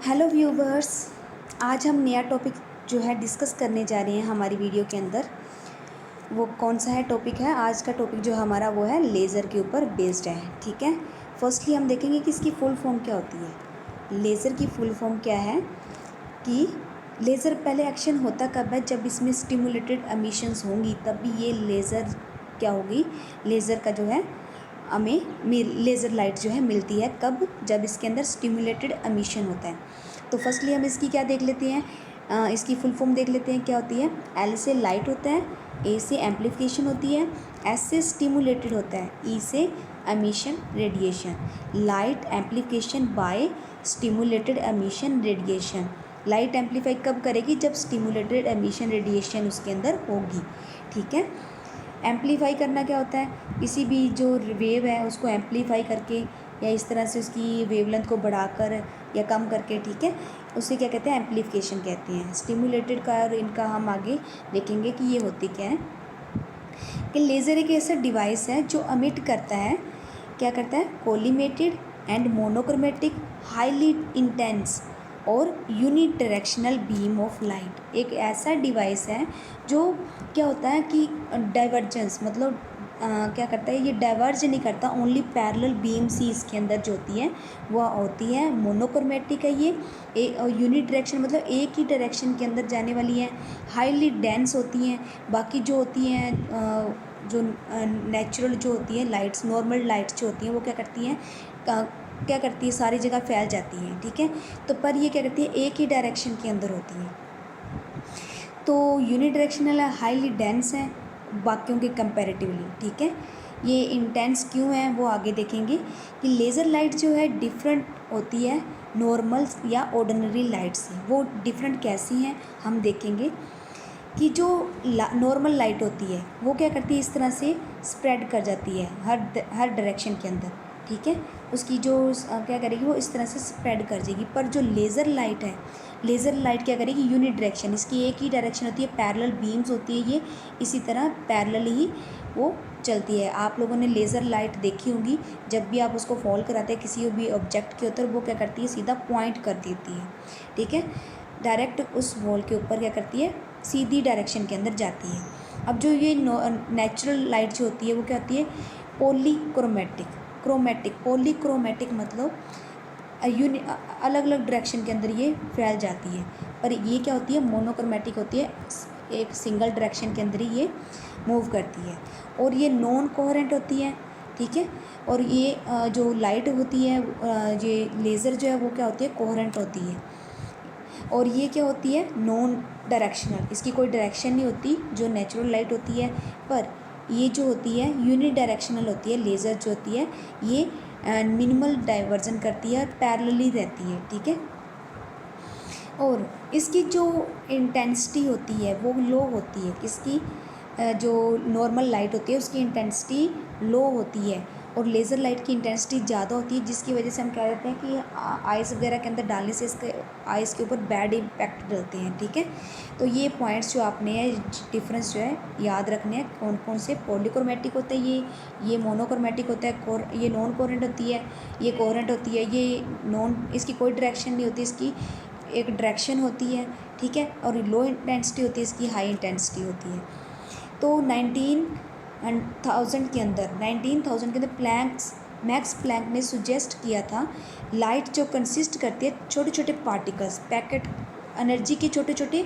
Hello viewers. आज हम नया टॉपिक जो है डिस्कस करने जा रहे हैं हमारी वीडियो के अंदर। वो कौन सा है टॉपिक है? आज का टॉपिक जो हमारा वो है लेज़र के ऊपर बेस्ड है। ठीक है, फर्स्टली हम देखेंगे कि इसकी फुल फॉर्म क्या होती है। लेज़र की फुल फॉर्म क्या है कि लेज़र पहले एक्शन होता कब है? जब इसमें स्टिमुलेटेड एमिशंस होंगी तब भी ये लेज़र क्या होगी, लेज़र का जो है हमें लेज़र लाइट जो है मिलती है। कब? जब इसके अंदर स्टिमुलेटेड एमिशन होता है। तो फर्स्टली हम इसकी क्या देख लेते हैं, इसकी फुल फॉर्म देख लेते हैं क्या होती है। एल से लाइट होता है, ए से एम्पलीफिकेशन होती है, एस से स्टिमुलेटेड होता है, ई से emission radiation. Light amplification by stimulated emission radiation. Light amplify कब करेगी? जब स्टिमुलेटेड एमिशन रेडिएशन उसके अंदर होगी। ठीक है, एम्पलीफाई करना क्या होता है? किसी भी जो वेव है उसको एम्पलीफाई करके या इस तरह से उसकी वेवलेंथ को बढ़ाकर या कम करके, ठीक है, उसे क्या कहते हैं? एम्पलीफिकेशन कहते हैं। स्टिमुलेटेड का और इनका हम आगे देखेंगे कि ये होती क्या है। कि लेज़र एक ऐसा डिवाइस है जो अमिट करता है, क्या करता है? Collimated and monochromatic highly intense और unit directional beam of light. एक ऐसा डिवाइस है जो क्या होता है कि डाइवर्जेंस मतलब क्या करता है, ये डाइवर्ज नहीं करता, ओनली पैरेलल बीम्स ही इसके अंदर जो होती है वह होती है। मोनोक्रोमेटिक है ये, और यूनिट डायरेक्शन मतलब एक ही डायरेक्शन के अंदर जाने वाली है। हाईली डेंस होती हैं। बाकी जो होती हैं जो नेचुरल जो होती है लाइट्स, नॉर्मल लाइट्स जो होती हैं वो क्या करती हैं, क्या करती है, सारी जगह फैल जाती हैं। ठीक है, तो पर ये क्या करती है, एक ही डायरेक्शन के अंदर होती है। तो यूनिट डायरेक्शनल है, हाईली डेंस है बाकियों के कंपैरेटिवली। ठीक है, ये इंटेंस क्यों है वो आगे देखेंगे। कि लेज़र लाइट जो है डिफरेंट होती है नॉर्मल या ऑर्डिनरी लाइट से। वो डिफरेंट कैसी हैं हम देखेंगे। कि जो नॉर्मल लाइट होती है वो क्या करती है, इस तरह से स्प्रेड कर जाती है हर डायरेक्शन के अंदर। ठीक है, उसकी जो क्या करेगी, वो इस तरह से स्प्रेड कर जाएगी। पर जो लेज़र लाइट है, लेज़र लाइट क्या करेगी, यूनिट डायरेक्शन, इसकी एक ही डायरेक्शन होती है, पैरेलल बीम्स होती है ये, इसी तरह पैरेलल ही वो चलती है। आप लोगों ने लेज़र लाइट देखी होगी, जब भी आप उसको फॉल कराते हैं किसी भी ऑब्जेक्ट के ऊपर, वो क्या करती है, सीधा पॉइंट कर देती है। ठीक है, डायरेक्ट उस वॉल के ऊपर क्या करती है, सीधी डायरेक्शन के अंदर जाती है। अब जो ये नेचुरल लाइट जो होती है वो क्या होती है, पॉलीक्रोमेटिक। पॉलीक्रोमेटिक मतलब अलग अलग डायरेक्शन के अंदर ये फैल जाती है। पर ये क्या होती है, मोनोक्रोमेटिक होती है, एक सिंगल डायरेक्शन के अंदर ही ये मूव करती है। और ये नॉन कोहेरेंट होती है। ठीक है, और ये जो लाइट होती है, ये लेज़र जो है वो क्या होती है, कोहेरेंट होती है। और ये क्या होती है, नॉन डायरेक्शनल, इसकी कोई डायरेक्शन नहीं होती जो नेचुरल लाइट होती है। पर ये जो होती है यूनि डायरेक्शनल होती है। लेज़र जो होती है ये मिनिमल डाइवर्जन करती है और पैरेलली रहती है। ठीक है, और इसकी जो इंटेंसिटी होती है वो लो होती है। इसकी जो नॉर्मल लाइट होती है उसकी इंटेंसिटी लो होती है और लेज़र लाइट की इंटेंसिटी ज़्यादा होती है, जिसकी वजह से हम कह देते हैं कि आइस वगैरह के अंदर डालने से इसके आइस के ऊपर बैड इम्पैक्ट डलते हैं। ठीक है, तो ये पॉइंट्स जो आपने डिफरेंस जो है याद रखने हैं, कौन कौन से। पॉलीक्रोमेटिक होता है ये मोनोक्रोमेटिक होता है, ये नॉन कोहेरेंट होती है, ये कोहेरेंट होती है। ये नॉन, इसकी कोई डायरेक्शन नहीं होती, इसकी एक डायरेक्शन होती है। ठीक है, और लो इंटेंसिटी होती है, इसकी हाई इंटेंसिटी होती है। तो 19,000 के अंदर मैक्स प्लैंक ने सुजेस्ट किया था लाइट जो कंसिस्ट करती है छोटे छोटे पार्टिकल्स, पैकेट, एनर्जी के छोटे छोटे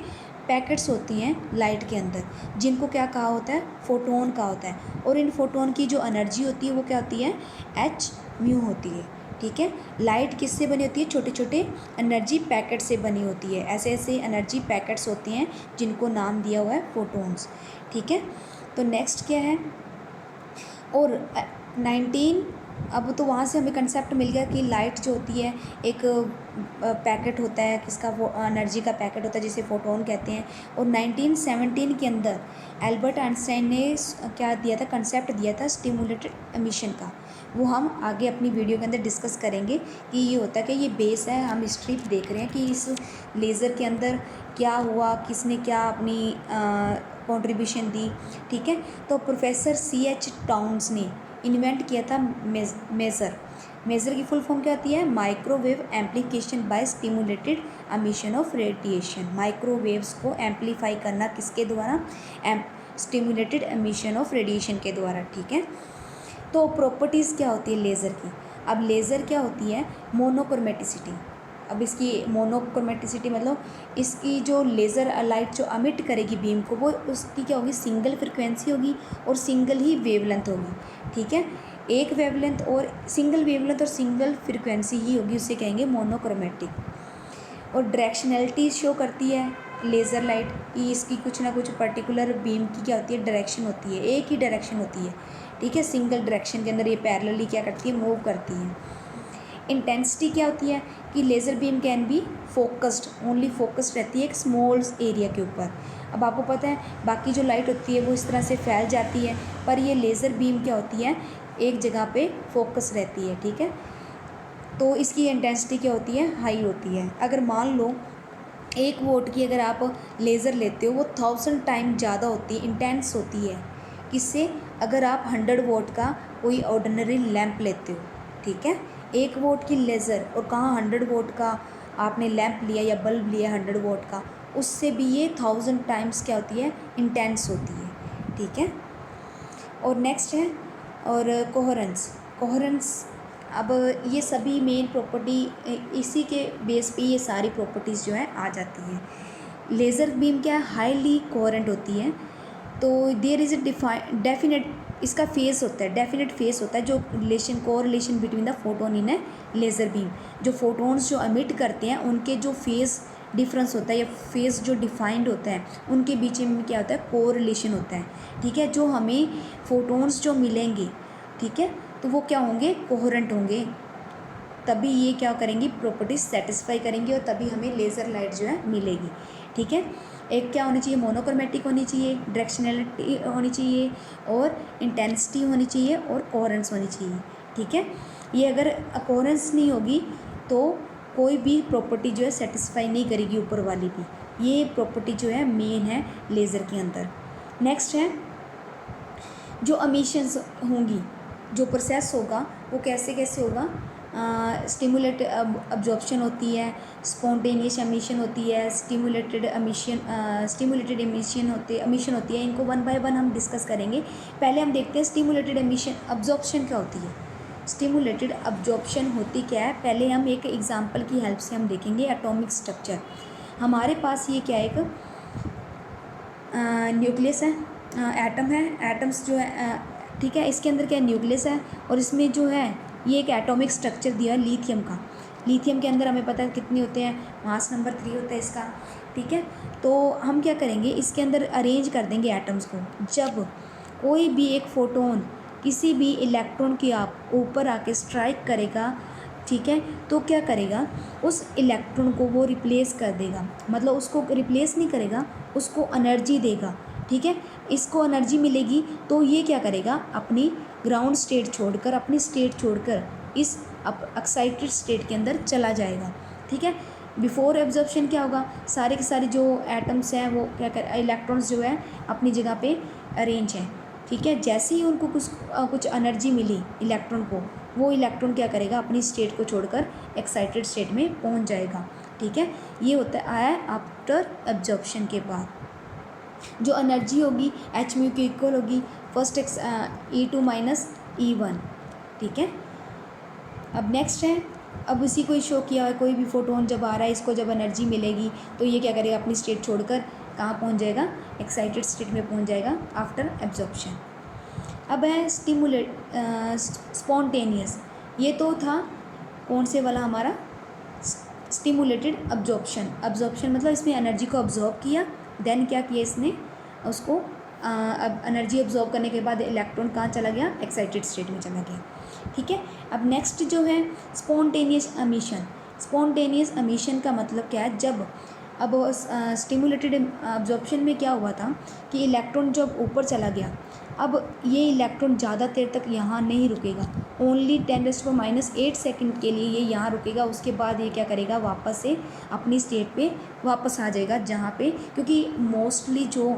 पैकेट्स होती हैं लाइट के अंदर, जिनको क्या कहा होता है, फोटोन कहा होता है। और इन फोटोन की जो एनर्जी होती है वो क्या होती है, एच म्यू होती है। ठीक है, लाइट किससे बनी होती है, छोटे छोटे एनर्जी पैकेट से बनी होती है। ऐसे ऐसे एनर्जी पैकेट्स होते हैं जिनको नाम दिया हुआ है फोटोन्स। ठीक है, तो नेक्स्ट क्या है, और 19, अब तो वहाँ से हमें कंसेप्ट मिल गया कि लाइट जो होती है एक पैकेट होता है, किसका, वो एनर्जी का पैकेट होता है जिसे फोटोन कहते हैं। और 1917 के अंदर एल्बर्ट आइंस्टाइन ने क्या दिया था, कंसेप्ट दिया था स्टिमुलेटेड एमिशन का। वो हम आगे अपनी वीडियो के अंदर डिस्कस करेंगे कि ये होता है कि ये बेस है, हम हिस्ट्री देख रहे हैं कि इस लेज़र के अंदर क्या हुआ, किसने क्या अपनी कंट्रीब्यूशन दी। ठीक है, तो प्रोफेसर C.H. टाउन्स ने इन्वेंट किया था मेज़र। मेज़र की फुल फॉर्म क्या होती है? Microwave amplification by stimulated emission of radiation. Microwaves को एम्पलीफाई करना किसके द्वारा? स्टिमुलेटेड एमिशन ऑफ रेडिएशन के द्वारा। ठीक है, तो प्रॉपर्टीज़ क्या होती है लेज़र की? अब लेज़र क्या होती है? मोनोक्रोमेटिसिटी। अब इसकी मोनोक्रोमेटिसिटी मतलब इसकी जो लेज़र लाइट जो अमिट करेगी बीम को, वो उसकी क्या होगी? सिंगल फ्रिक्वेंसी होगी और सिंगल ही वेवलेंथ होगी। ठीक है, एक वेवलेंथ और सिंगल वेवलेंथ और सिंगल फ्रिक्वेंसी ही होगी, उसे कहेंगे मोनोक्रोमेटिक। और डायरेक्शनैलिटी शो करती है लेज़र लाइट कि इसकी कुछ ना कुछ पर्टिकुलर बीम की क्या होती है? डायरेक्शन होती है, एक ही डायरेक्शन होती है। ठीक है, सिंगल डायरेक्शन के अंदर ये पैरेलली क्या करती है? मूव करती है। इंटेंसिटी क्या होती है कि laser beam can be focused, only focused रहती है एक स्मॉल एरिया के ऊपर। अब आपको पता है बाकी जो लाइट होती है वो इस तरह से फैल जाती है, पर ये लेज़र बीम क्या होती है? एक जगह पे फोकस रहती है। ठीक है, तो इसकी इंटेंसिटी क्या होती है? हाई होती है। अगर मान लो 1 वोट की अगर आप लेज़र लेते हो, वो 1000 टाइम ज़्यादा होती है, इंटेंस होती है। किससे? अगर आप 100 वोट का कोई ऑर्डिनरी लैंप लेते हो। ठीक है, 1 वोट की लेज़र और कहाँ 100 वोट का आपने लैंप लिया या बल्ब लिया 100 वोट का, उससे भी ये 1000 टाइम्स क्या होती है? इंटेंस होती है। ठीक है, और नेक्स्ट है और कोहेरेंस। कोहेरेंस, अब ये सभी मेन प्रॉपर्टी इसी के बेस पे ये सारी प्रॉपर्टीज़ जो है आ जाती हैं। लेज़र बीम क्या है? हाईली कोहेरेंट होती है। तो देयर इज़ ए डेफिनेट इसका फेस होता है, डेफिनेट फेस होता है जो correlation between the photon in A laser beam. जो फोटोन्स जो एमिट करते हैं उनके जो फेस डिफरेंस होता है या फेस जो डिफाइंड होता है, उनके बीच में क्या होता है? कोरिलेशन होता है। ठीक है, जो हमें फोटोन्स जो मिलेंगे, ठीक है, तो वो क्या होंगे? कोहेरेंट होंगे, तभी ये क्या करेंगी? प्रॉपर्टीज सेटिस्फाई करेंगी और तभी हमें लेज़र लाइट जो है मिलेगी। ठीक है, एक क्या होनी चाहिए? मोनोक्रोमेटिक होनी चाहिए, डायरेक्शनैलिटी होनी चाहिए और इंटेंसिटी होनी चाहिए और कोहेरेंस होनी चाहिए। ठीक है, ये अगर कोहेरेंस नहीं होगी तो कोई भी प्रॉपर्टी जो है सेटिस्फाई नहीं करेगी ऊपर वाली भी। ये प्रॉपर्टी जो है मेन है लेज़र के अंदर। नेक्स्ट है जो एमिशंस होंगी, जो प्रोसेस होगा वो कैसे कैसे होगा? स्टिमुलेट अब्जॉर्प्शन होती है, स्पॉन्टेनियस एमिशन होती है, स्टिमुलेटेड एमिशन होती है। इनको वन बाय वन हम डिस्कस करेंगे। पहले हम देखते हैं स्टिमुलेटेड एमिशन अब्जॉर्प्शन क्या होती है। स्टिमुलेटेड अब्जॉर्प्शन होती क्या है? पहले हम एक एग्जांपल की हेल्प से हम देखेंगे एटॉमिक स्ट्रक्चर। हमारे पास ये क्या है? एक न्यूक्लियस है, एटम है, एटम्स जो है, ठीक है, इसके अंदर क्या न्यूक्लियस है और इसमें जो है ये एक एटॉमिक स्ट्रक्चर दिया है लिथियम का। लिथियम के अंदर हमें पता है कितने होते हैं? मास नंबर 3 होता है इसका। ठीक है, तो हम क्या करेंगे? इसके अंदर अरेंज कर देंगे एटम्स को। जब कोई भी एक फोटोन किसी भी इलेक्ट्रॉन के आप ऊपर आके स्ट्राइक करेगा, ठीक है, तो क्या करेगा? उस इलेक्ट्रॉन को वो रिप्लेस कर देगा, मतलब उसको रिप्लेस नहीं करेगा, उसको एनर्जी देगा। ठीक है, इसको एनर्जी मिलेगी तो ये क्या करेगा? अपनी ग्राउंड स्टेट छोड़कर, अपनी स्टेट छोड़कर इस एक्साइटेड स्टेट के अंदर चला जाएगा। ठीक है, बिफोर एब्जॉर्प्शन क्या होगा? सारे के सारे जो एटम्स हैं वो क्या कर, इलेक्ट्रॉन्स जो है अपनी जगह पे अरेंज हैं। ठीक है, जैसे ही उनको कुछ एनर्जी मिली इलेक्ट्रॉन को, वो इलेक्ट्रॉन क्या करेगा? अपनी स्टेट को छोड़कर एक्साइटेड स्टेट में पहुंच जाएगा। ठीक है, ये होता है आफ्टर एब्जॉर्प्शन के बाद। जो एनर्जी होगी एच म्यू के इक्वल होगी फर्स्ट E2 माइनस E1। ठीक है, अब नेक्स्ट है, अब इसी को शो किया है, कोई भी फोटोन जब आ रहा है इसको जब एनर्जी मिलेगी तो ये क्या करेगा? अपनी स्टेट छोड़कर कहाँ पहुँच जाएगा? एक्साइटेड स्टेट में पहुँच जाएगा आफ्टर एब्जॉर्प्शन। अब है स्पॉन्टेनियस। ये तो था कौन से वाला हमारा? Stimulated absorption. अब्जॉर्प्शन मतलब इसमें एनर्जी को अब्जॉर्ब किया, देन क्या किया इसने? उसको अब एनर्जी अब्जॉर्ब करने के बाद इलेक्ट्रॉन कहाँ चला गया? एक्साइटेड स्टेट में चला गया। ठीक है, अब नेक्स्ट जो है स्पॉन्टेनियस एमिशन। स्पॉन्टेनियस एमिशन का मतलब क्या है? जब अब स्टिमुलेटेड अब्जॉर्प्शन में क्या हुआ था कि इलेक्ट्रॉन जब ऊपर चला गया, अब ये इलेक्ट्रॉन ज़्यादा देर तक यहाँ नहीं रुकेगा, ओनली 10⁻⁸ सेकंड के लिए ये यहाँ रुकेगा। उसके बाद ये क्या करेगा? वापस से अपनी स्टेट पे वापस आ जाएगा, जहाँ पे, क्योंकि मोस्टली जो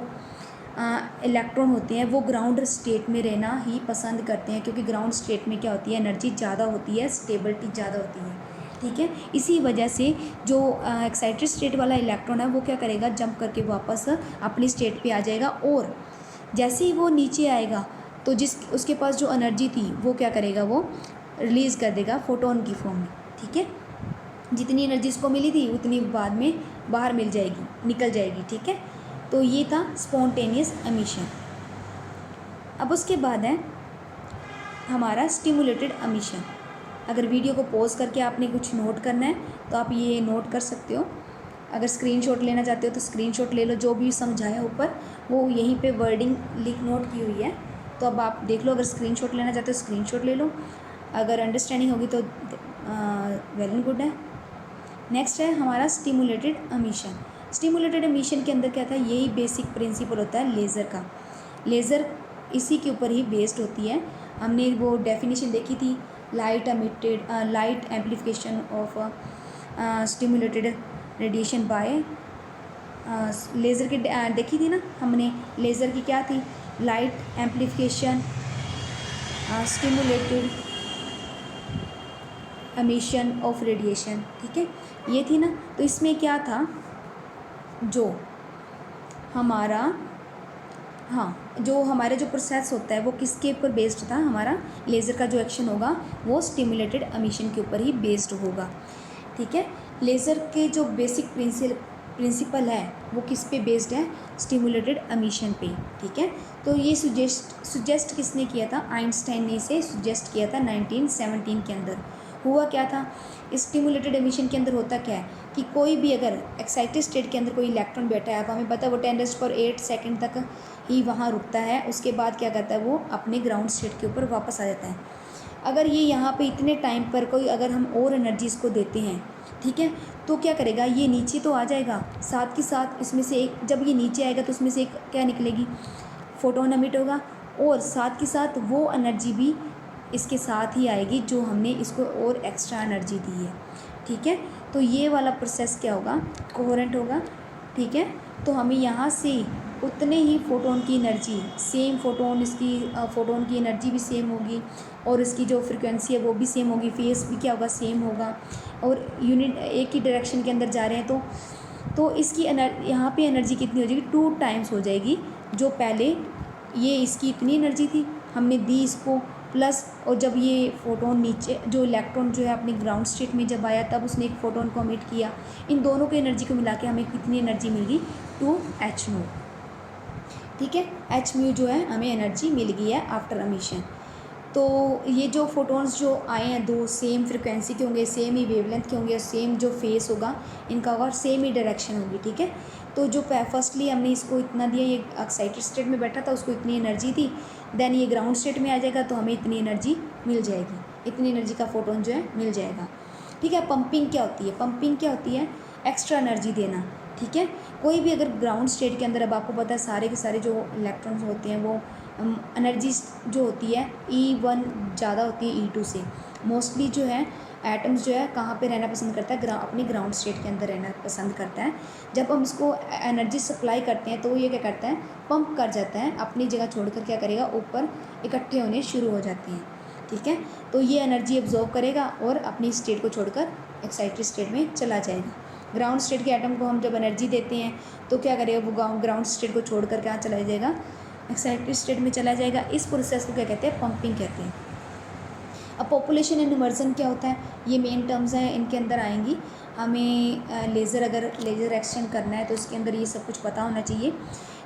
इलेक्ट्रॉन होते हैं वो ग्राउंड स्टेट में रहना ही पसंद करते हैं, क्योंकि ग्राउंड स्टेट में क्या होती है, एनर्जी ज़्यादा होती है, स्टेबिलिटी ज़्यादा होती है। ठीक है, इसी वजह से जो एक्साइटेड स्टेट वाला इलेक्ट्रॉन है वो क्या करेगा, जंप करके वापस अपनी स्टेट पे आ जाएगा, और जैसे ही वो नीचे आएगा तो उसके पास जो एनर्जी थी वो क्या करेगा, वो रिलीज़ कर देगा फोटोन की फॉर्म में। ठीक है, जितनी एनर्जी इसको मिली थी उतनी बाद में बाहर मिल जाएगी, निकल जाएगी। ठीक है, तो ये था स्पॉन्टेनियस एमिशन। अब उसके बाद है हमारा स्टिमुलेटेड एमिशन। अगर वीडियो को पॉज करके आपने कुछ नोट करना है तो आप ये नोट कर सकते हो। अगर स्क्रीनशॉट लेना चाहते हो तो स्क्रीनशॉट ले लो, जो भी समझाया ऊपर वो यहीं पे वर्डिंग नोट की हुई है, तो अब आप देख लो। अगर स्क्रीनशॉट लेना चाहते हो स्क्रीनशॉट ले लो, अगर अंडरस्टैंडिंग होगी तो वेल एंड गुड है। नेक्स्ट है हमारा स्टिमुलेटेड एमिशन। स्टिमुलेटेड एमिशन के अंदर क्या था, यही बेसिक प्रिंसिपल होता है लेज़र का। लेज़र इसी के ऊपर ही बेस्ड होती है। हमने वो डेफिनेशन देखी थी, light amplification of stimulated radiation by laser की देखी थी ना हमने। लेज़र की क्या थी, light amplification stimulated emission of radiation. ठीक है, ये थी ना। तो इसमें क्या था, जो हमारा जो प्रोसेस होता है वो किसके ऊपर बेस्ड था, हमारा लेज़र का जो एक्शन होगा वो स्टिमुलेटेड एमिशन के ऊपर ही बेस्ड होगा। ठीक है, लेज़र के जो बेसिक प्रिंसिपल है वो किस पे बेस्ड है, स्टिमुलेटेड एमिशन पे। ठीक है, तो ये सुजेस्ट किसने किया था, आइंस्टाइन ने इसे सुजेस्ट किया था 1917 के अंदर। हुआ क्या था, स्टिमुलेटेड एमिशन के अंदर होता क्या है कि कोई भी अगर एक्साइटेड स्टेट के अंदर कोई इलेक्ट्रॉन बैठा है, अब हमें पता है वो 10⁸ सेकंड तक ही वहाँ रुकता है, उसके बाद क्या करता है, वो अपने ग्राउंड स्टेट के ऊपर वापस आ जाता है। अगर ये यहाँ पे इतने टाइम पर कोई अगर हम और एनर्जी इसको देते हैं, ठीक है, तो क्या करेगा, ये नीचे तो आ जाएगा, साथ के साथ इसमें से एक, जब ये नीचे आएगा तो उसमें से एक क्या निकलेगी, फोटोन एमिट होगा, और साथ के साथ वो एनर्जी भी इसके साथ ही आएगी जो हमने इसको और एक्स्ट्रा एनर्जी दी है। ठीक है, तो ये वाला प्रोसेस क्या होगा, कोहेरेंट होगा। ठीक है, तो हमें यहाँ से उतने ही फोटोन की एनर्जी, सेम फोटोन, इसकी फोटोन की एनर्जी भी सेम होगी, और इसकी जो फ्रिक्वेंसी है वो भी सेम होगी, फेस भी क्या होगा, सेम होगा, और यूनिट एक ही डायरेक्शन के अंदर जा रहे हैं, तो इसकी यहाँ पे एनर्जी कितनी हो जाएगी, 2 टाइम्स हो जाएगी। जो पहले ये इसकी इतनी एनर्जी थी हमने दी इसको, प्लस और जब ये फोटोन नीचे, जो इलेक्ट्रॉन जो है अपने ग्राउंड स्टेट में जब आया तब उसने एक फोटोन को एमिट किया, इन दोनों की एनर्जी को मिला के हमें कितनी एनर्जी मिल गई, 2h²। ठीक है, h² जो है हमें एनर्जी मिल गई है आफ्टर एमिशन। तो ये जो फोटोन्स जो आए हैं, 2 सेम फ्रिक्वेंसी के होंगे, सेम ही वेवलेंथ के होंगे, और सेम जो फेस होगा इनका होगा, सेम ही डायरेक्शन होगी। ठीक है, तो जो फर्स्टली हमने इसको इतना दिया, ये एक्साइटेड स्टेट में बैठा था, उसको इतनी एनर्जी थी, देन ये ग्राउंड स्टेट में आ जाएगा तो हमें इतनी एनर्जी मिल जाएगी, इतनी एनर्जी का फोटोन जो है मिल जाएगा। ठीक है, पंपिंग क्या होती है, पंपिंग क्या होती है, एक्स्ट्रा एनर्जी देना। ठीक है, कोई भी अगर ग्राउंड स्टेट के अंदर, अब आपको पता है सारे के सारे जो इलेक्ट्रॉन्स होते हैं वो एनर्जी जो होती है E1 ज़्यादा होती है E2 से। मोस्टली जो है एटम्स जो है कहाँ पे रहना पसंद करता है, अपनी ग्राउंड स्टेट के अंदर रहना पसंद करता है। जब हम इसको एनर्जी सप्लाई करते हैं तो ये क्या करता है, पंप कर जाता है, अपनी जगह छोड़कर क्या करेगा, ऊपर इकट्ठे होने शुरू हो जाते हैं। ठीक है, तो ये एनर्जी एब्जॉर्ब करेगा और अपनी स्टेट को छोड़कर एक्साइटेड स्टेट में चला जाएगा। ग्राउंड स्टेट के एटम को हम जब एनर्जी देते हैं तो क्या करेगा, वो ग्राउंड स्टेट को छोड़कर कहाँ चला जाएगा, एक्साइटेड स्टेट में चला जाएगा। इस प्रोसेस को क्या कहते हैं, पंपिंग कहते हैं। अब पॉपुलेशन इन्वर्जन क्या होता है, ये मेन टर्म्स हैं, इनके अंदर आएंगी। हमें लेज़र, अगर लेज़र एक्सचेंज करना है तो इसके अंदर ये सब कुछ पता होना चाहिए।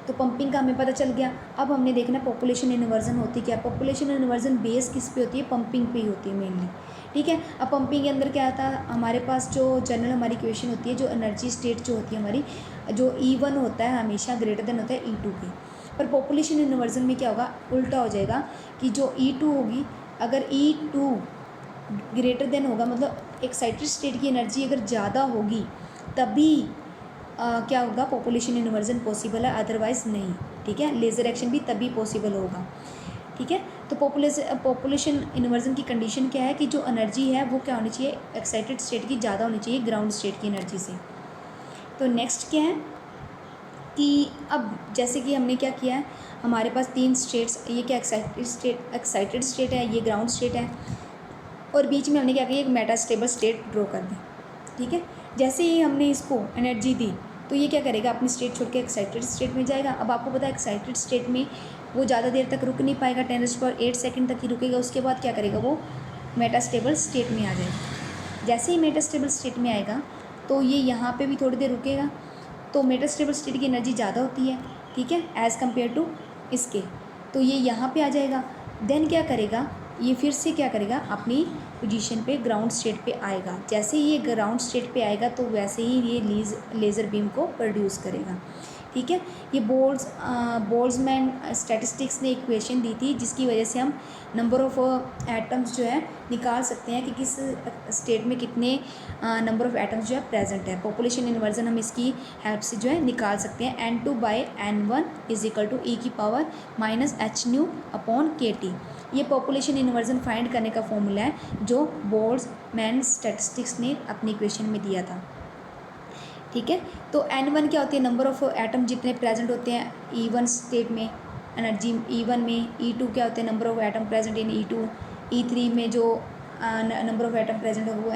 तो पंपिंग का हमें पता चल गया। अब हमने देखना पॉपुलेशन इन्वर्जन होती क्या। पॉपुलेशन इन्वर्जन बेस किस पे होती है, पंपिंग पे ही होती है मेनली। ठीक है, अब पंपिंग के अंदर क्या आता है, हमारे पास जो जनरल हमारी इक्वेशन होती है, जो एनर्जी स्टेट जो होती है हमारी, जो E1 होता है हमेशा ग्रेटर देन होता है E2 के। पर पॉपुलेशन इन्वर्जन में क्या होगा, उल्टा हो जाएगा कि जो E2 होगी, अगर E2 ग्रेटर देन होगा, मतलब एक्साइटेड स्टेट की एनर्जी अगर ज़्यादा होगी तभी क्या होगा, पॉपुलेशन इन्वर्जन पॉसिबल है, अदरवाइज़ नहीं। ठीक है, लेज़र एक्शन भी तभी पॉसिबल होगा। ठीक है, तो पॉपुलेशन इन्वर्जन की कंडीशन क्या है कि जो एनर्जी है वो क्या होनी चाहिए, एक्साइटेड स्टेट की ज़्यादा होनी चाहिए ग्राउंड स्टेट की एनर्जी से। तो नेक्स्ट क्या है, कि अब जैसे कि हमने क्या किया है, हमारे पास 3 स्टेट्स, ये क्या एक्साइटेड स्टेट है, ये ग्राउंड स्टेट है, और बीच में हमने क्या किया, एक मेटास्टेबल स्टेट ड्रॉ कर दी। ठीक है, जैसे ही हमने इसको एनर्जी दी तो ये क्या करेगा, अपनी स्टेट छोड़ के एक्साइटेड स्टेट में जाएगा। अब आपको पता है एक्साइटेड स्टेट में वो ज़्यादा देर तक रुक नहीं पाएगा, 10⁸ सेकंड तक ही रुकेगा। उसके बाद क्या करेगा, वो मेटास्टेबल स्टेट में आ जाएगा। जैसे ही मेटास्टेबल स्टेट में आएगा तो ये यहाँ पे भी थोड़ी देर रुकेगा। तो मेटास्टेबल स्टेट की एनर्जी ज़्यादा होती है, ठीक है, एज़ कम्पेयर टू इसके। तो ये यहाँ पे आ जाएगा। देन क्या करेगा, ये फिर से क्या करेगा, अपनी पोजीशन पे ग्राउंड स्टेट पे आएगा। जैसे ही ये ग्राउंड स्टेट पे आएगा तो वैसे ही ये लेज़र बीम को प्रोड्यूस करेगा। ठीक है, ये बोल्ट्जमैन स्टैटिस्टिक्स ने इक्वेशन दी थी जिसकी वजह से हम नंबर ऑफ़ एटम्स जो है निकाल सकते हैं कि किस स्टेट में कितने नंबर ऑफ़ एटम्स जो है प्रेजेंट है। पॉपुलेशन इन्वर्जन हम इसकी हेल्प से जो है निकाल सकते हैं। N2/N1 = e⁻ℎ/kT। ये पॉपुलेशन इन्वर्जन फाइंड करने का फॉर्मूला है जो बोल्ट्जमैन स्टैटिस्टिक्स ने अपनी इक्वेशन में दिया था। ठीक है, तो N1 क्या होती है, नंबर ऑफ़ एटम जितने प्रेजेंट होते हैं E1 स्टेट में, एनर्जी E1 में। E2 क्या होते हैं, number of atom present in E2। E3 में जो नंबर ऑफ़ एटम प्रेजेंट होंगे वो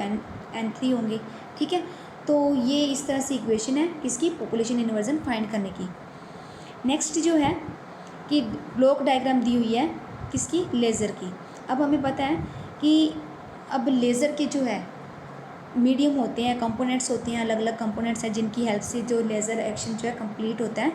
N3 होंगे। ठीक है, तो ये इस तरह से इक्वेशन है किसकी, पॉपुलेशन इन्वर्जन फाइंड करने की। नेक्स्ट जो है कि ब्लॉक डायग्राम दी हुई है किसकी, लेज़र की। अब हमें पता है कि अब लेज़र के जो है मीडियम होते हैं, कंपोनेंट्स होते हैं, अलग अलग कंपोनेंट्स हैं जिनकी हेल्प से जो लेज़र एक्शन जो है कंप्लीट होता है।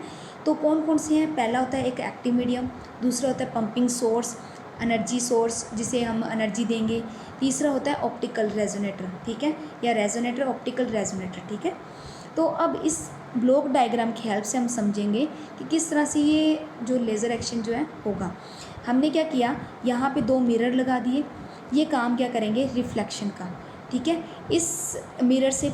तो कौन कौन से हैं, पहला होता है एक एक्टिव मीडियम, दूसरा होता है पंपिंग सोर्स, एनर्जी सोर्स जिसे हम एनर्जी देंगे, तीसरा होता है ऑप्टिकल रेजोनेटर। ठीक है, या रेजोनेटर, ऑप्टिकल रेजोनेटर। ठीक है, तो अब इस ब्लॉक डायग्राम की हेल्प से हम समझेंगे कि किस तरह से ये जो लेज़र एक्शन जो है होगा। हमने क्या किया, यहाँ पे 2 मिरर लगा दिए। ये काम क्या करेंगे, रिफ्लेक्शन का। ठीक है, इस मिरर से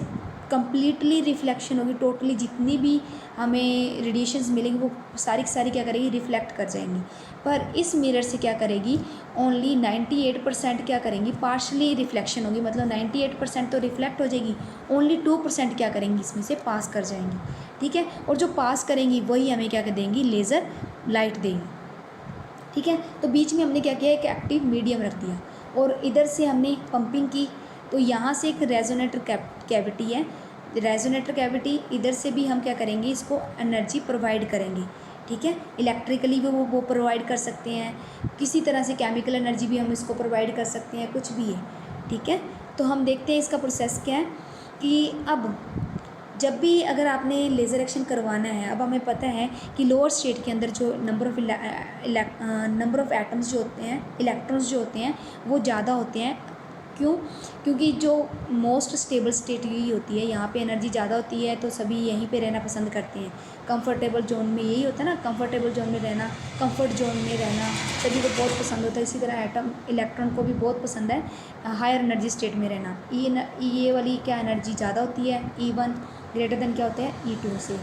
कम्प्लीटली रिफ्लेक्शन होगी, टोटली जितनी भी हमें रेडिएशंस मिलेंगी वो सारी की सारी क्या करेगी, रिफ्लेक्ट कर जाएंगी। पर इस मिरर से क्या करेगी, ओनली 98% क्या करेंगी, पार्शली रिफ्लेक्शन होगी, मतलब 98% तो रिफ्लेक्ट हो जाएगी, ओनली 2% क्या करेंगी, इसमें से पास कर जाएंगी। ठीक है, और जो पास करेंगी वही हमें क्या कर देंगी, लेज़र लाइट देंगी। ठीक है, तो बीच में हमने क्या किया, एक एक्टिव मीडियम रख दिया, और इधर से हमने पंपिंग की। तो यहाँ से एक रेजोनेटर कैविटी है, रेजोनेटर कैविटी, इधर से भी हम क्या करेंगे, इसको एनर्जी प्रोवाइड करेंगे। ठीक है, इलेक्ट्रिकली भी वो प्रोवाइड कर सकते हैं, किसी तरह से केमिकल एनर्जी भी हम इसको प्रोवाइड कर सकते हैं, कुछ भी है। ठीक है, तो हम देखते हैं इसका प्रोसेस क्या है कि अब जब भी अगर आपने लेज़र एक्शन करवाना है, अब हमें पता है कि लोअर स्टेट के अंदर जो नंबर ऑफ़ एटम्स जो होते हैं, इलेक्ट्रॉन्स जो होते हैं वो ज़्यादा होते हैं। क्यों, क्योंकि जो मोस्ट स्टेबल स्टेट यही होती है, यहाँ पे एनर्जी ज़्यादा होती है तो सभी यहीं पे रहना पसंद करते हैं। कंफर्टेबल जोन में यही होता है ना, कंफर्टेबल जोन में रहना, कंफर्ट जोन में रहना सभी को बहुत पसंद होता है। इसी तरह इलेक्ट्रॉन को भी बहुत पसंद है हायर एनर्जी स्टेट में रहना। ये वाली क्या एनर्जी ज़्यादा होती है, E1 ग्रेटर देन क्या होता है, E2 से।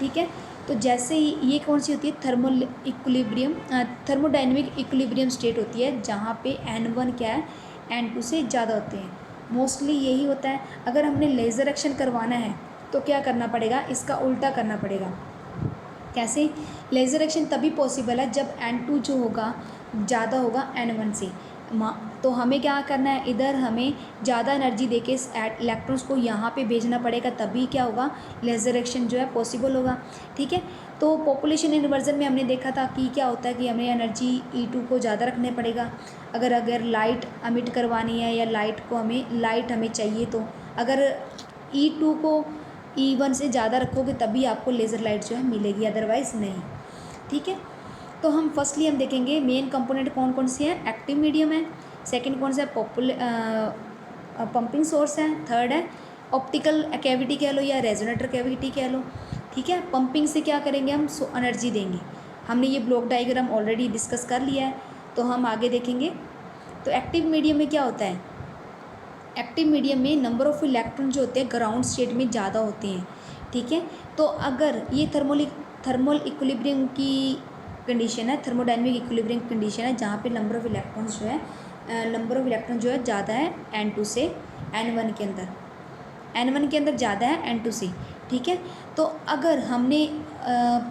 ठीक है, तो जैसे ही ये कौन सी होती है, थर्मोडाइनमिक इक्विलिब्रियम स्टेट होती है, जहाँ पे N1 क्या है, N2 से ज़्यादा होते हैं। मोस्टली यही होता है। अगर हमने लेज़र एक्शन करवाना है तो क्या करना पड़ेगा, इसका उल्टा करना पड़ेगा। कैसे, लेज़र एक्शन तभी पॉसिबल है जब N2 जो होगा ज़्यादा होगा N1 से। तो हमें क्या करना है, इधर हमें ज़्यादा एनर्जी देके इलेक्ट्रॉन्स को यहाँ पे भेजना पड़ेगा, तभी क्या होगा, लेज़र एक्शन जो है पॉसिबल होगा। ठीक है, तो पॉपुलेशन इन्वर्जन में हमने देखा था कि क्या होता है कि हमें एनर्जी E2 को ज़्यादा रखने पड़ेगा अगर लाइट अमिट करवानी है, या लाइट हमें चाहिए। तो अगर E2 को E1 से ज़्यादा रखोगे तभी आपको लेज़र लाइट जो है मिलेगी, अदरवाइज़ नहीं। ठीक है, तो हम फर्स्टली हम देखेंगे मेन कंपोनेंट कौन कौन से हैं, एक्टिव मीडियम है, सेकंड कौन सा है, पंपिंग सोर्स है, थर्ड है ऑप्टिकल कैविटी कह लो या रेजोनेटर कैविटी कह लो। ठीक है, पंपिंग से क्या करेंगे, हम एनर्जी देंगे। हमने ये ब्लॉक डायग्राम ऑलरेडी डिस्कस कर लिया है, तो हम आगे देखेंगे। तो एक्टिव मीडियम में क्या होता है, एक्टिव मीडियम में नंबर ऑफ़ इलेक्ट्रॉन जो होते हैं ग्राउंड स्टेट में ज़्यादा होते हैं। ठीक है, तो अगर ये थर्मल इक्विलिब्रियम की कंडीशन है, थर्मोडाइनमिक इक्विलिब्रियम कंडीशन है, जहाँ पे नंबर ऑफ़ इलेक्ट्रॉन जो है ज़्यादा है N2 से N1 के अंदर। N1 के अंदर ज़्यादा है N2 से, ठीक है। तो अगर हमने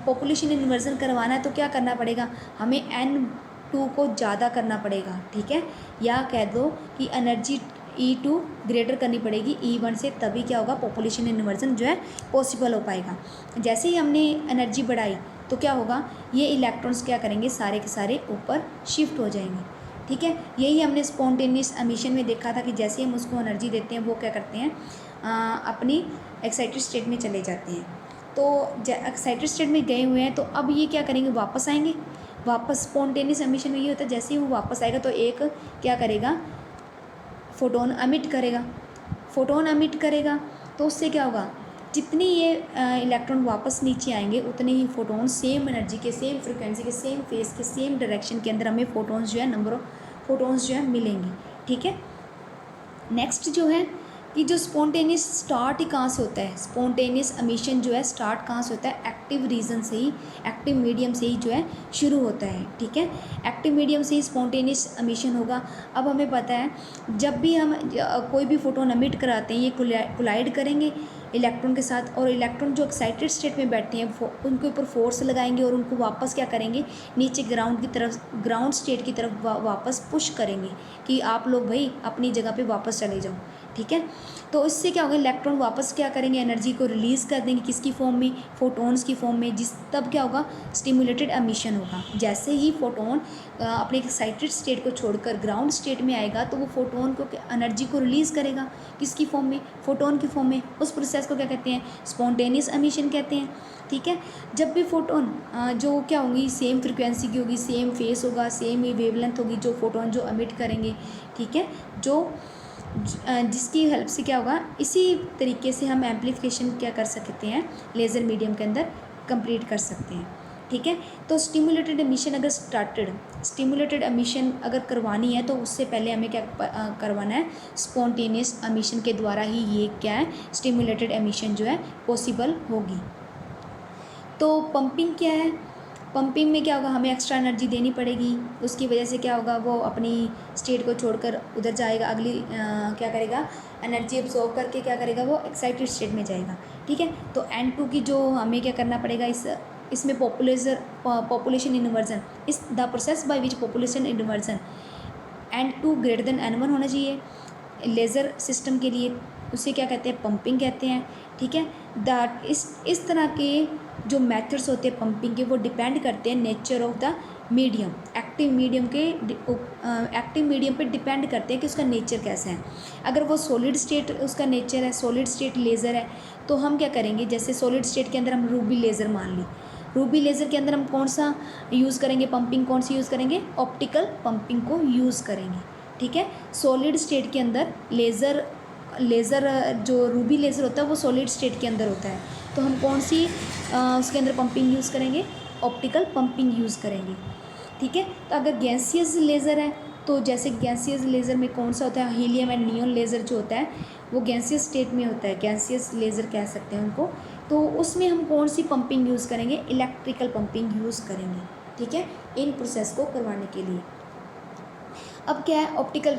पॉपुलेशन इन्वर्जन करवाना है तो क्या करना पड़ेगा, हमें N2 को ज़्यादा करना पड़ेगा, ठीक है। या कह दो कि एनर्जी E2 ग्रेटर करनी पड़ेगी E1 से, तभी क्या होगा, पॉपुलेशन इन्वर्जन जो है पॉसिबल हो पाएगा। जैसे ही हमने एनर्जी बढ़ाई तो क्या होगा, ये इलेक्ट्रॉन्स क्या करेंगे, सारे के सारे ऊपर शिफ्ट हो जाएंगे, ठीक है। यही हमने स्पॉन्टेनियस एमिशन में देखा था कि जैसे हम उसको एनर्जी देते हैं वो क्या करते हैं, अपनी एक्साइटेड स्टेट में चले जाते हैं। तो एक्साइटेड स्टेट में गए हुए हैं तो अब ये क्या करेंगे, वापस आएंगे। वापस स्पॉन्टेनियस एमिशन में ये होता है, जैसे ही वो वापस आएगा तो एक क्या करेगा, फोटोन अमिट करेगा। फोटोन अमिट करेगा तो उससे क्या होगा, जितनी ये इलेक्ट्रॉन वापस नीचे आएंगे उतने ही फोटोन सेम एनर्जी के, सेम फ्रिक्वेंसी के, सेम फेस के, सेम डायरेक्शन के अंदर हमें फोटोन्स जो है, नंबर ऑफ फोटोन्स जो है मिलेंगे, ठीक है। नेक्स्ट जो है कि जो स्पॉन्टेनियस स्टार्ट ही कहाँ से होता है, स्पॉन्टेनियस एमिशन जो है स्टार्ट कहाँ से होता है, एक्टिव रीजन से ही, एक्टिव मीडियम से ही जो है शुरू होता है, ठीक है। एक्टिव मीडियम से ही स्पॉन्टेनियस एमिशन होगा। अब हमें पता है जब भी हम कोई भी फोटोन एमिट कराते हैं ये कोलाइड करेंगे इलेक्ट्रॉन के साथ, और इलेक्ट्रॉन जो एक्साइटेड स्टेट में बैठे हैं उनके ऊपर फोर्स लगाएंगे और उनको वापस क्या करेंगे, नीचे ग्राउंड की तरफ, ग्राउंड स्टेट की तरफ वापस पुश करेंगे कि आप लोग भाई अपनी जगह पे वापस चले जाओ, ठीक है। तो इससे क्या होगा, इलेक्ट्रॉन वापस क्या करेंगे, एनर्जी को रिलीज़ कर देंगे, किसकी फॉर्म में, फोटोन्स की फॉर्म में, तब क्या होगा, स्टिमुलेटेड एमिशन होगा। जैसे ही फोटोन अपने एक्साइटेड स्टेट को छोड़कर ग्राउंड स्टेट में आएगा तो वो फोटोन को एनर्जी को रिलीज़ करेगा, किसकी फॉर्म में, फोटोन की फॉर्म में। उस प्रोसेस को क्या कहते हैं, स्पॉन्टेनियस एमिशन कहते हैं, ठीक है। जब भी फोटोन जो क्या होंगी, सेम फ्रिक्वेंसी की होगी, सेम फेस होगा, सेम ही वेवलेंथ होगी, जो फोटोन जो एमिट करेंगे, ठीक है, जो जिसकी हेल्प से क्या होगा, इसी तरीके से हम एम्प्लीफिकेशन क्या कर सकते हैं, लेज़र मीडियम के अंदर कंप्लीट कर सकते हैं, ठीक है। तो स्टिमुलेटेड एमिशन अगर स्टिमुलेटेड एमिशन अगर करवानी है तो उससे पहले हमें क्या करवाना है, स्पॉन्टेनियस एमिशन के द्वारा ही ये क्या है, स्टिमुलेटेड एमिशन जो है पॉसिबल होगी। तो पंपिंग क्या है, पंपिंग में क्या होगा, हमें एक्स्ट्रा एनर्जी देनी पड़ेगी, उसकी वजह से क्या होगा, वो अपनी स्टेट को छोड़कर उधर जाएगा, अगली क्या करेगा, एनर्जी एब्जॉर्ब करके क्या करेगा, वो एक्साइटेड स्टेट में जाएगा, ठीक है। तो N2 की जो हमें क्या करना पड़ेगा, इसमें पॉपुलेशन इन्वर्जन, इस the process by which population inversion N2 greater than N1 होना चाहिए लेज़र सिस्टम के लिए, उसे क्या कहते हैं, पंपिंग कहते हैं, ठीक है। दैट इस तरह के जो मेथड्स होते हैं पंपिंग के, वो डिपेंड करते हैं nature of the medium, active medium पे डिपेंड करते हैं कि उसका नेचर कैसा है। अगर वो सॉलिड स्टेट उसका नेचर है, सॉलिड स्टेट लेज़र है, तो हम क्या करेंगे, जैसे सॉलिड स्टेट के अंदर हम रूबी लेज़र मान ली, रूबी लेज़र के अंदर हम कौन सा यूज़ करेंगे, पंपिंग कौन सी यूज़ करेंगे, ऑप्टिकल पंपिंग को यूज़ करेंगे, ठीक है। सॉलिड स्टेट के अंदर लेज़र जो रूबी लेज़र होता है वो सॉलिड स्टेट के अंदर होता है, तो हम कौन सी उसके अंदर पंपिंग यूज़ करेंगे, ऑप्टिकल पंपिंग यूज़ करेंगे, ठीक है। तो अगर गैसियस लेज़र है तो जैसे गैसियस लेज़र में कौन सा होता है, हीलियम एंड नियॉन लेज़र जो होता है वो गैसियस स्टेट में होता है, गैसियस लेज़र कह सकते हैं उनको। तो उसमें हम कौन सी पंपिंग यूज़ करेंगे, इलेक्ट्रिकल पंपिंग यूज़ करेंगे, ठीक है, इन प्रोसेस को करवाने के लिए। अब क्या है, ऑप्टिकल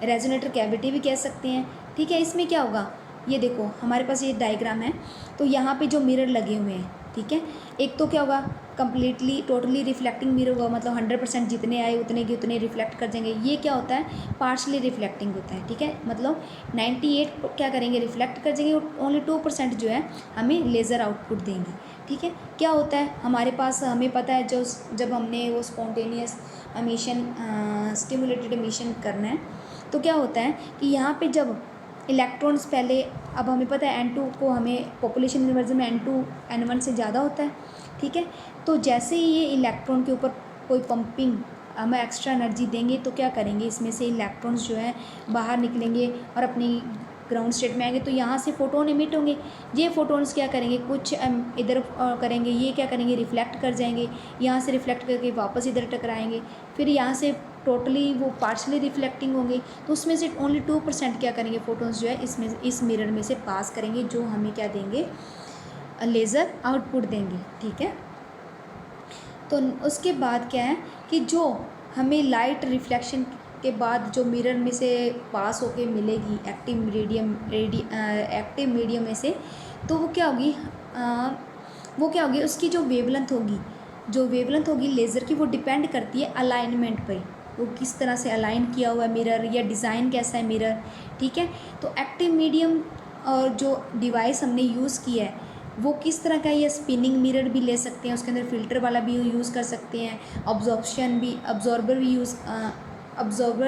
रेजोनेटर कैविटी भी कह सकते हैं, ठीक है। इसमें क्या होगा, ये देखो हमारे पास ये डायग्राम है, तो यहाँ पे जो मिरर लगे हुए हैं, ठीक है, एक तो क्या होगा, कम्प्लीटली टोटली रिफ्लेक्टिंग मिरर होगा, मतलब 100% जितने आए उतने के उतने रिफ्लेक्ट कर देंगे। ये क्या होता है, पार्शली रिफ्लेक्टिंग होता है, ठीक है, मतलब 98 क्या करेंगे, रिफ्लेक्ट कर देंगे, ओनली 2% जो है हमें लेज़र आउटपुट देंगे, ठीक है। क्या होता है हमारे पास, हमें पता है जो जब हमने वो स्पॉन्टेनियस एमिशन स्टिमुलेटेड एमिशन करना है तो क्या होता है कि यहाँ पे जब इलेक्ट्रॉन्स पहले, अब हमें पता है N2 को हमें पॉपुलेशन इन्वर्जन में N2 N1 से ज़्यादा होता है, ठीक है। तो जैसे ही ये इलेक्ट्रॉन के ऊपर कोई पंपिंग हमें एक्स्ट्रा एनर्जी देंगे तो क्या करेंगे, इसमें से इलेक्ट्रॉन्स जो है बाहर निकलेंगे और अपनी ग्राउंड स्टेट में आएंगे, तो यहाँ से फोटोन इमिट होंगे। ये फोटोन्स क्या करेंगे, कुछ इधर करेंगे, ये क्या करेंगे, रिफ्लेक्ट कर जाएंगे, यहाँ से रिफ्लेक्ट करके वापस इधर टकराएंगे, फिर यहाँ से टोटली वो पार्शली रिफ्लेक्टिंग होंगे, तो उसमें से ओनली 2% क्या करेंगे, फोटोन्स जो है इस मिरर में से पास करेंगे, जो हमें क्या देंगे, लेज़र आउटपुट देंगे, ठीक है। तो उसके बाद क्या है कि जो हमें लाइट रिफ्लेक्शन के बाद जो मिरर में से पास होके मिलेगी एक्टिव मीडियम में से, तो वो क्या होगी उसकी जो वेवलेंथ होगी लेज़र की, वो डिपेंड करती है अलाइनमेंट पे, वो किस तरह से अलाइन किया हुआ है मिरर, या डिज़ाइन कैसा है मिरर, ठीक है। तो एक्टिव मीडियम और जो डिवाइस हमने यूज़ किया है वो किस तरह का है, ये स्पिनिंग मिरर भी ले सकते हैं, उसके अंदर फ़िल्टर वाला भी यूज़ कर सकते हैं, ऑब्जॉर्बर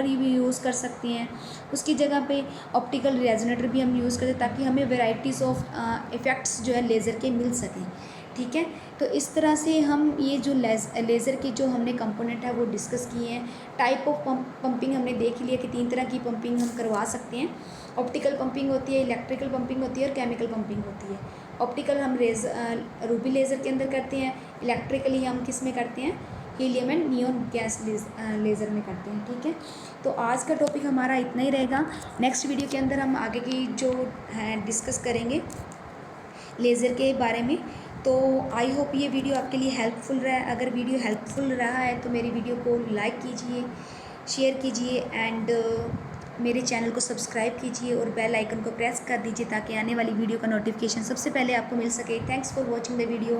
भी यूज़ कर सकते हैं, उसकी जगह पे ऑप्टिकल रेजोनेटर भी हम यूज़ करते हैं, ताकि हमें वेराइटीज़ ऑफ इफ़ेक्ट्स जो है लेज़र के मिल सकें, ठीक है। तो इस तरह से हम ये जो लेज़र के जो हमने कंपोनेंट है वो डिस्कस किए हैं। टाइप ऑफ पंपिंग हमने देख लिया कि 3 तरह की पंपिंग हम करवा सकते हैं। ऑप्टिकल पंपिंग होती है, इलेक्ट्रिकल पंपिंग होती है और केमिकल पंपिंग होती है। ऑप्टिकल हम रूबी लेज़र के अंदर करते हैं, इलेक्ट्रिकली हम किस में करते हैं, helium and neon gas laser में करते हैं, ठीक है। तो आज का टॉपिक हमारा इतना ही रहेगा। नेक्स्ट वीडियो के अंदर हम आगे की जो है डिस्कस करेंगे लेज़र के बारे में। तो आई होप ये वीडियो आपके लिए हेल्पफुल रहा है। अगर वीडियो हेल्पफुल रहा है तो मेरी वीडियो को लाइक कीजिए, शेयर कीजिए एंड मेरे चैनल को सब्सक्राइब कीजिए और बेल आइकन को प्रेस कर दीजिए, ताकि आने वाली वीडियो का नोटिफिकेशन सबसे पहले आपको मिल सके। Thanks for watching the video.